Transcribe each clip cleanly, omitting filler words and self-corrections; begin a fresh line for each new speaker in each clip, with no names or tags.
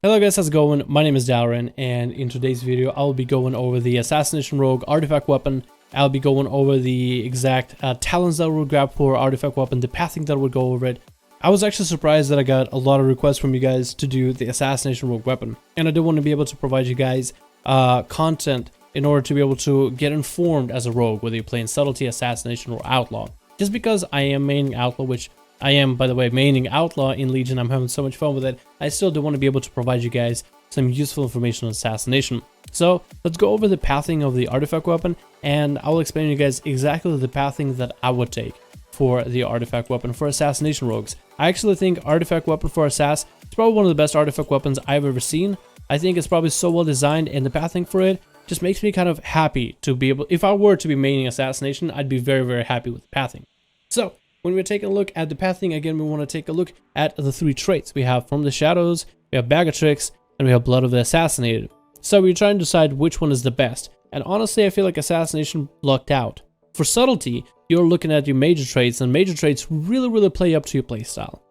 Hello guys, how's it going? My name is Dalrin, and in today's video I'll be going over the Assassination Rogue artifact weapon. I'll be going over the exact talents that we'll grab for artifact weapon, the pathing that would go over it. I was actually surprised that I got a lot of requests from you guys to do the Assassination Rogue weapon, and I do want to be able to provide you guys content in order to be able to get informed as a rogue, whether you're playing subtlety, assassination, or outlaw. Just because I am maining outlaw, which I am, by the way, maining outlaw in Legion, I'm having so much fun with it, I still do want to be able to provide you guys some useful information on assassination. So let's go over the pathing of the artifact weapon, and I'll explain to you guys exactly the pathing that I would take for the artifact weapon for assassination rogues. I actually think artifact weapon for assass is probably one of the best artifact weapons I've ever seen. I think it's probably so well designed, and the pathing for it just makes me kind of happy to be able, if I were to be maining assassination, I'd be very, very happy with the pathing. So when we're taking a look at the pathing, again, we want to take a look at the three traits. We have From the Shadows, we have Bag of Tricks, and we have Blood of the Assassinated. So we're trying to decide which one is the best. And honestly, I feel like Assassination lucked out. For Subtlety, you're looking at your major traits, and major traits really play up to your playstyle.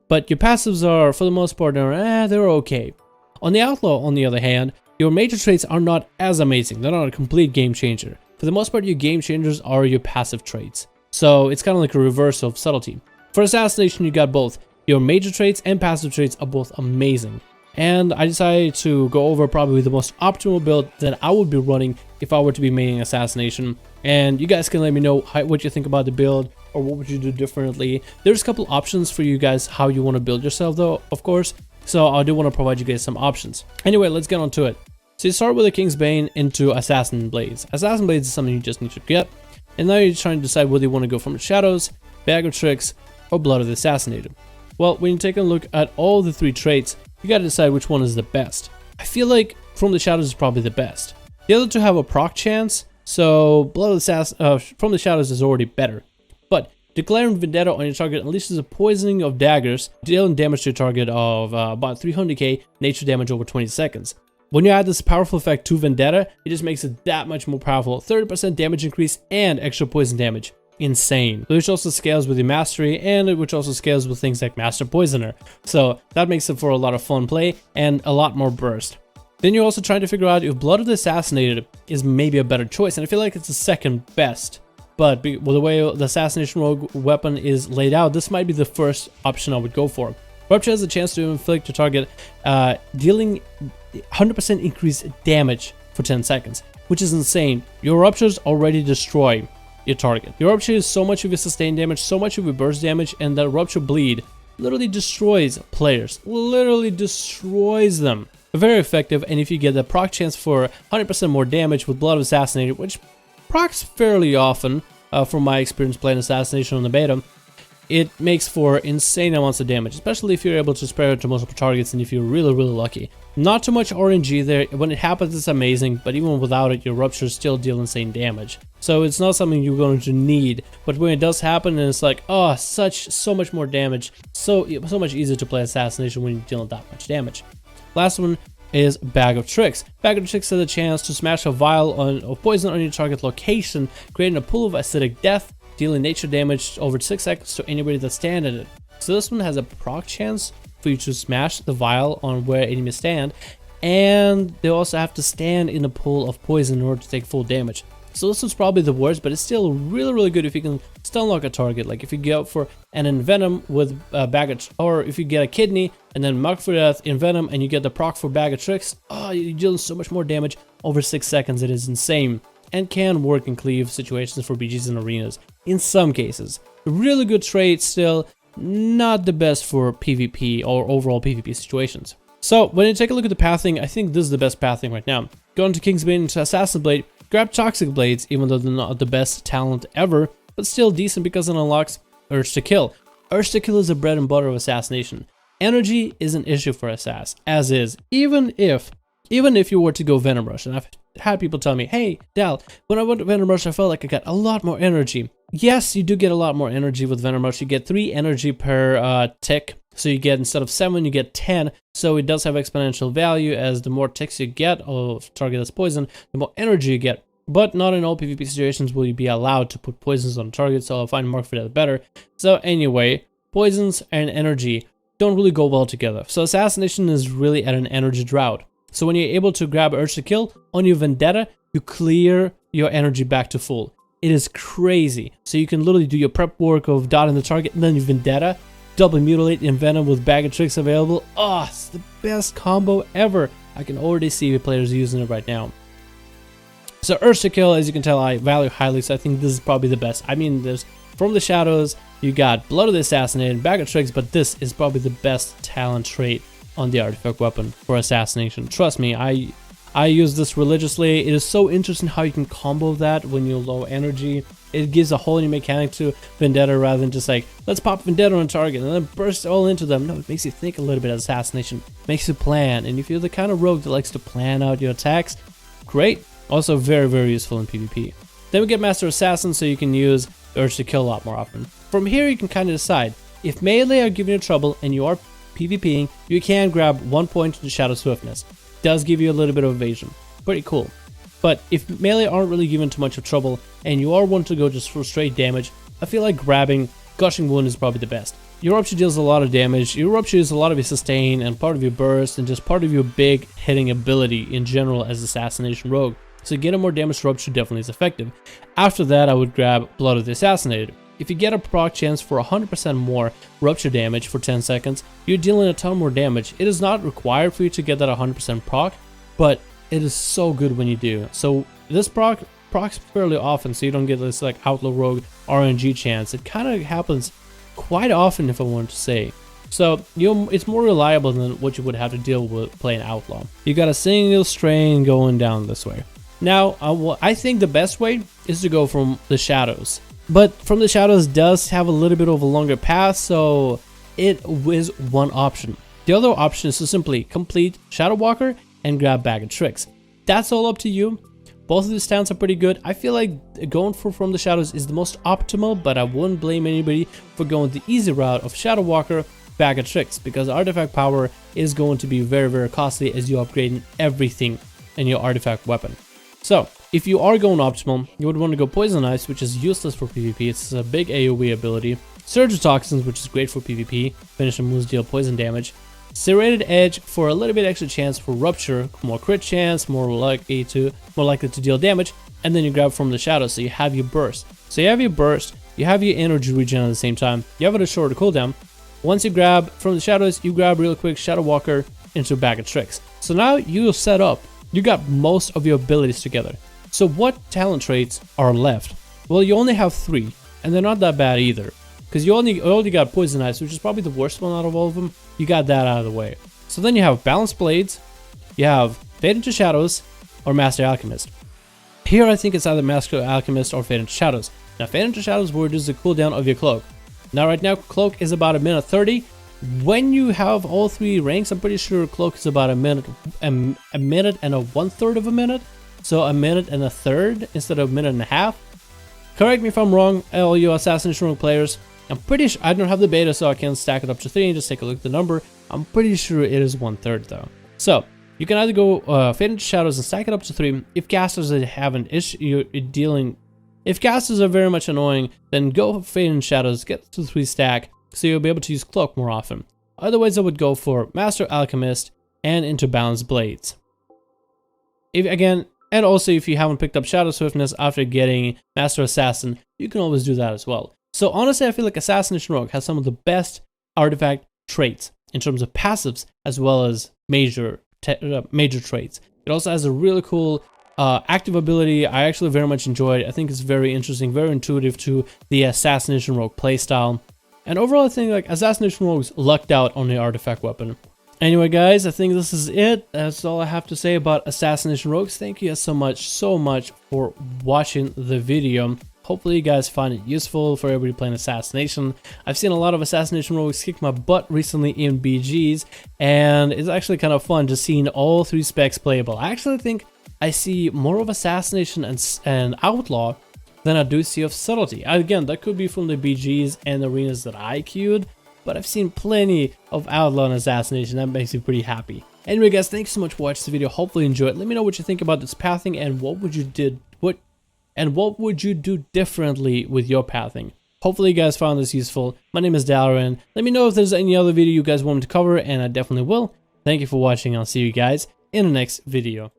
But your passives are, for the most part, they're okay. On the Outlaw, on the other hand, your major traits are not as amazing. They're not a complete game changer. For the most part, your game changers are your passive traits. So it's kind of like a reverse of Subtlety. For Assassination, you got both. Your major traits and passive traits are both amazing. And I decided to go over probably the most optimal build that I would be running if I were to be maining Assassination. And you guys can let me know what you think about the build, or what would you do differently. There's a couple options for you guys how you want to build yourself though, of course. So I do want to provide you guys some options. Anyway, let's get on to it. So you start with the King's Bane into Assassin Blades. Assassin Blades is something you just need to get. And now you're trying to decide whether you want to go From the Shadows, Bag of Tricks, or Blood of the Assassinated. Well, when you take a look at all the three traits, you gotta decide which one is the best. I feel like From the Shadows is probably the best. The other two have a proc chance, so From the Shadows is already better. But declaring Vendetta on your target unleashes a poisoning of daggers, dealing damage to your target of about 300k nature damage over 20 seconds. When you add this powerful effect to Vendetta, it just makes it that much more powerful. 30% damage increase and extra poison damage. Insane. Which also scales with your mastery, and which also scales with things like Master Poisoner. So that makes it for a lot of fun play and a lot more burst. Then you're also trying to figure out if Blood of the Assassinated is maybe a better choice, and I feel like it's the second best. But with the way the Assassination Rogue weapon is laid out, this might be the first option I would go for. Rupture has a chance to inflict your target, dealing 100% increased damage for 10 seconds, which is insane. Your Ruptures already destroy your target. Your Rupture is so much of your sustained damage, so much of your burst damage, and that Rupture Bleed literally destroys players. Literally destroys them. Very effective, and if you get the proc chance for 100% more damage with Blood of Assassinated, which procs fairly often, from my experience playing Assassination on the beta, it makes for insane amounts of damage, especially if you're able to spread it to multiple targets and if you're really lucky. Not too much RNG there. When it happens, it's amazing, but even without it, your Ruptures still deal insane damage. So it's not something you're going to need, but when it does happen, and it's like, oh, so much more damage, so much easier to play Assassination when you're dealing that much damage. Last one is Bag of Tricks. Bag of Tricks has a chance to smash a vial of poison on your target location, creating a pool of acidic death, dealing nature damage over 6 seconds to anybody that stands in it. So this one has a proc chance for you to smash the vial on where enemies stand, and they also have to stand in a pool of poison in order to take full damage. So this one's probably the worst, but it's still really good if you can stun lock a target. Like if you go for an Envenom with Bag, or if you get a Kidney and then Mark for Death, Envenom, and you get the proc for Bag of Tricks, oh, you're dealing so much more damage over 6 seconds. It is insane, and can work in cleave situations for BGs and arenas in some cases. Really good trait still, not the best for PvP or overall PvP situations. So when you take a look at the pathing, I think this is the best pathing right now. Going to King's Bane into Assassin Blade, grab Toxic Blades, even though they're not the best talent ever, but still decent because it unlocks Urge to Kill. Urge to Kill is the bread and butter of Assassination. Energy is an issue for Assass, as is, even if you were to go Venom Rush. And I've had people tell me, hey, Dal, when I went to Venom Rush, I felt like I got a lot more energy. Yes, you do get a lot more energy with Venom Rush. You get 3 energy per tick. So you get, instead of 7, you get 10. So it does have exponential value, as the more ticks you get of target that's poison, the more energy you get. But not in all PvP situations will you be allowed to put poisons on target, so I'll find Mark for that better. So anyway, poisons and energy don't really go well together. So Assassination is really at an energy drought. So when you're able to grab Urge to Kill on your Vendetta, you clear your energy back to full. It is crazy. So you can literally do your prep work of dotting the target and then your Vendetta, double mutilate Envenom with Bag of Tricks available. Oh, it's the best combo ever. I can already see players using it right now. So Urge to Kill, as you can tell, I value highly, so I think this is probably the best. I mean, there's From the Shadows, you got Blood of the Assassinated, Bag of Tricks, but this is probably the best talent trait on the artifact weapon for Assassination. Trust me, I use this religiously. It is so interesting how you can combo that when you're low energy. It gives a whole new mechanic to Vendetta rather than just like, let's pop Vendetta on target and then burst all into them. No, it makes you think a little bit of Assassination, makes you plan, and if you're the kind of rogue that likes to plan out your attacks, great. Also very, very useful in PvP. Then we get Master Assassin, so you can use Urge to Kill a lot more often. From here you can kind of decide, if melee are giving you trouble and you are PvPing, you can grab 1 point to Shadow Swiftness. Does give you a little bit of evasion. Pretty cool. But if melee aren't really giving too much of trouble and you are wanting to go just for straight damage, I feel like grabbing Gushing Wound is probably the best. Your Rupture deals a lot of damage, your Rupture is a lot of your sustain and part of your burst and just part of your big hitting ability in general as Assassination Rogue. So getting more damage to Rupture definitely is effective. After that I would grab Blood of the Assassinated. If you get a proc chance for 100% more Rupture damage for 10 seconds, you're dealing a ton more damage. It is not required for you to get that 100% proc, but it is so good when you do. So this procs fairly often, so you don't get this like Outlaw Rogue RNG chance. It kind of happens quite often, if I want to say. So it's more reliable than what you would have to deal with playing Outlaw. You got a single strain going down this way. Now, I think the best way is to go from the Shadows. But From the Shadows does have a little bit of a longer path, so it is one option. The other option is to simply complete Shadow Walker and grab Bag of Tricks. That's all up to you. Both of these stands are pretty good. I feel like going for From the Shadows is the most optimal, but I wouldn't blame anybody for going the easy route of Shadow Walker, Bag of Tricks, because artifact power is going to be very, very costly as you're upgrading everything in your artifact weapon. So, if you are going optimal, you would want to go Poison Ice, which is useless for PvP. It's a big AoE ability. Surge Toxins, which is great for PvP. Finish and moves deal poison damage. Serrated Edge for a little bit extra chance for Rupture, more crit chance, more likely to deal damage. And then you grab From the Shadows, so you have your burst. So you have your burst, you have your energy regen at the same time. You have it a shorter cooldown. Once you grab From the Shadows, you grab real quick Shadow Walker into Bag of Tricks. So now you're set up. You got most of your abilities together. So what talent traits are left? Well, you only have 3, and they're not that bad either. Because you only got Poison Ice, which is probably the worst one out of all of them. You got that out of the way. So then you have Balanced Blades, you have Fade into Shadows, or Master Alchemist. Here I think it's either Master Alchemist or Fade into Shadows. Now Fade into Shadows will reduce the cooldown of your Cloak. Now right now Cloak is about 1:30. When you have all 3 ranks, I'm pretty sure Cloak is about a minute and a 1/3 of a minute. So 1 minute and a third instead of 1.5 minutes. Correct me if I'm wrong, all you Assassination Rogue players. I'm pretty sure, I don't have the beta so I can't stack it up to 3 and just take a look at the number. I'm pretty sure it is 1/3 though. So you can either go Fade into Shadows and stack it up to 3. If casters have an issue if casters are very much annoying, then go Fade into Shadows, get to 3 stack, so you'll be able to use Cloak more often. Otherwise I would go for Master Alchemist and into Balanced Blades. And also if you haven't picked up Shadow Swiftness after getting Master Assassin, you can always do that as well. So honestly I feel like Assassination Rogue has some of the best artifact traits in terms of passives as well as major traits. It also has a really cool active ability I actually very much enjoyed. I think it's very interesting, very intuitive to the Assassination Rogue playstyle. And overall I think like Assassination Rogue's lucked out on the artifact weapon. Anyway guys, I think this is it. That's all I have to say about Assassination Rogues. Thank you guys so much for watching the video. Hopefully you guys find it useful for everybody playing Assassination. I've seen a lot of Assassination Rogues kick my butt recently in BGs, and it's actually kind of fun just seeing all 3 specs playable. I actually think I see more of Assassination and Outlaw than I do see of Subtlety. Again, that could be from the BGs and arenas that I queued, but I've seen plenty of Outlaw and Assassination. That makes me pretty happy. Anyway guys, thanks so much for watching this video. Hopefully you enjoyed it. Let me know what you think about this pathing and what would you do differently with your pathing. Hopefully you guys found this useful. My name is Dalrin. Let me know if there's any other video you guys want me to cover, and I definitely will. Thank you for watching. I'll see you guys in the next video.